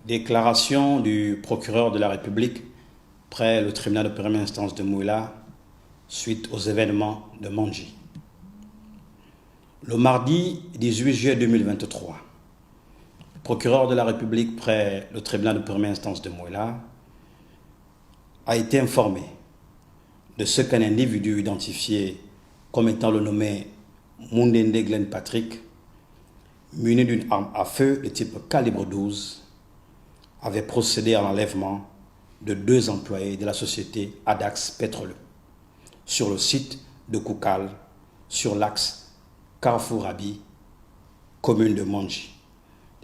Déclaration du procureur de la République près le tribunal de première instance de Mouila suite aux événements de Mandji. Le mardi 18 juillet 2023, le procureur de la République près le tribunal de première instance de Mouila a été informé de ce qu'un individu identifié comme étant le nommé Mundende Glenn Patrick, muni d'une arme à feu de type calibre 12, avait procédé à l'enlèvement de 2 employés de la société Adax Pétrole sur le site de Koukal, sur l'axe Carrefour-Rabi, commune de Mandji,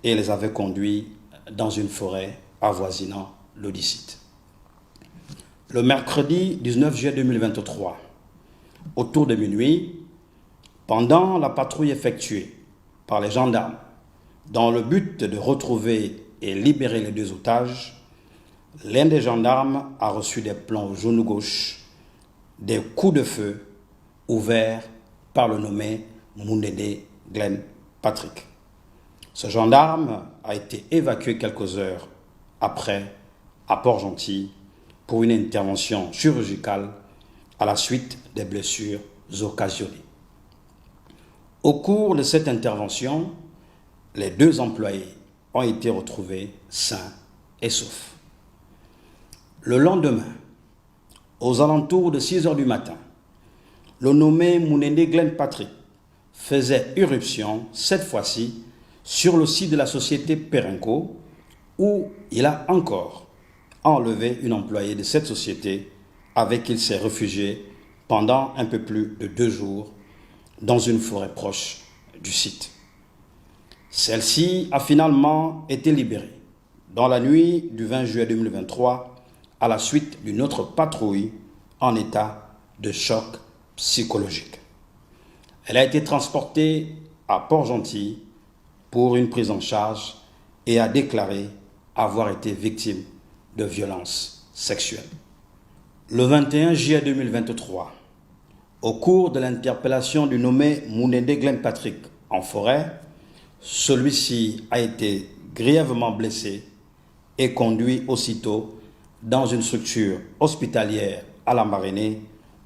et les avait conduits dans une forêt avoisinant le dit site. Le mercredi 19 juillet 2023, autour de minuit, pendant la patrouille effectuée par les gendarmes dans le but de retrouver et libérer les 2 otages, l'un des gendarmes a reçu des plomb au genou gauche, des coups de feu ouverts par le nommé Mundende Glenn Patrick. Ce gendarme a été évacué quelques heures après à Port-Gentil pour une intervention chirurgicale à la suite des blessures occasionnées. Au cours de cette intervention, les 2 employés ont été retrouvés sains et saufs. Le lendemain, aux alentours de 6 heures du matin, le nommé Mundende Glenn Patrick faisait irruption, cette fois-ci, sur le site de la société Perenco, où il a encore enlevé une employée de cette société avec qui il s'est réfugié pendant un peu plus de 2 jours dans une forêt proche du site. Celle-ci a finalement été libérée dans la nuit du 20 juillet 2023 à la suite d'une autre patrouille en état de choc psychologique. Elle a été transportée à Port-Gentil pour une prise en charge et a déclaré avoir été victime de violences sexuelles. Le 21 juillet 2023, au cours de l'interpellation du nommé Mundende Glenn Patrick en forêt, celui-ci a été grièvement blessé et conduit aussitôt dans une structure hospitalière à Lambaréné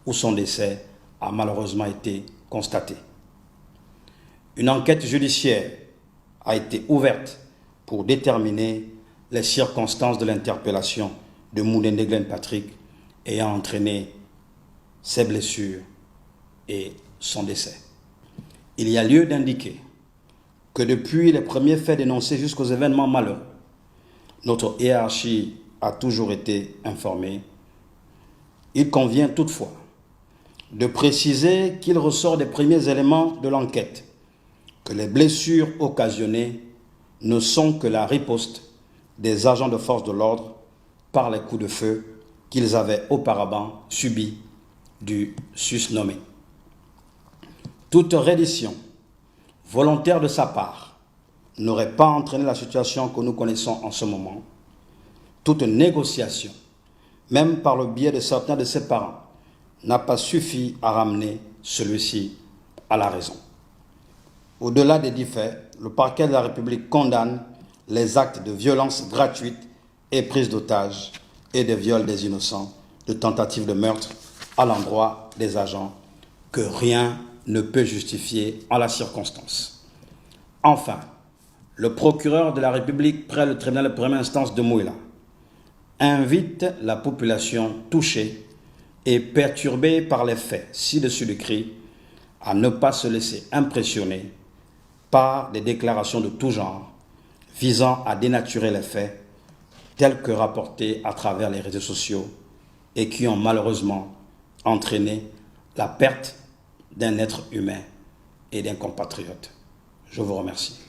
où son décès a malheureusement été constaté. Une enquête judiciaire a été ouverte pour déterminer les circonstances de l'interpellation de Mundende Glenn Patrick ayant entraîné ses blessures et son décès. Il y a lieu d'indiquer que depuis les premiers faits dénoncés jusqu'aux événements malheureux, notre hiérarchie a toujours été informée. Il convient toutefois de préciser qu'il ressort des premiers éléments de l'enquête que les blessures occasionnées ne sont que la riposte des agents de force de l'ordre par les coups de feu qu'ils avaient auparavant subis du susnommé. Toute reddition volontaire de sa part n'aurait pas entraîné la situation que nous connaissons en ce moment. Toute négociation, même par le biais de certains de ses parents, n'a pas suffi à ramener celui-ci à la raison. Au-delà des dits faits, le parquet de la République condamne les actes de violence gratuite et prise d'otages et de viol des innocents, de tentatives de meurtre à l'endroit des agents que rien ne peut justifier en la circonstance. Enfin, le procureur de la République près le tribunal de première instance de Mouila invite la population touchée et perturbée par les faits ci-dessus décrits à ne pas se laisser impressionner par des déclarations de tout genre visant à dénaturer les faits tels que rapportés à travers les réseaux sociaux et qui ont malheureusement entraîné la perte d'un être humain et d'un compatriote. Je vous remercie.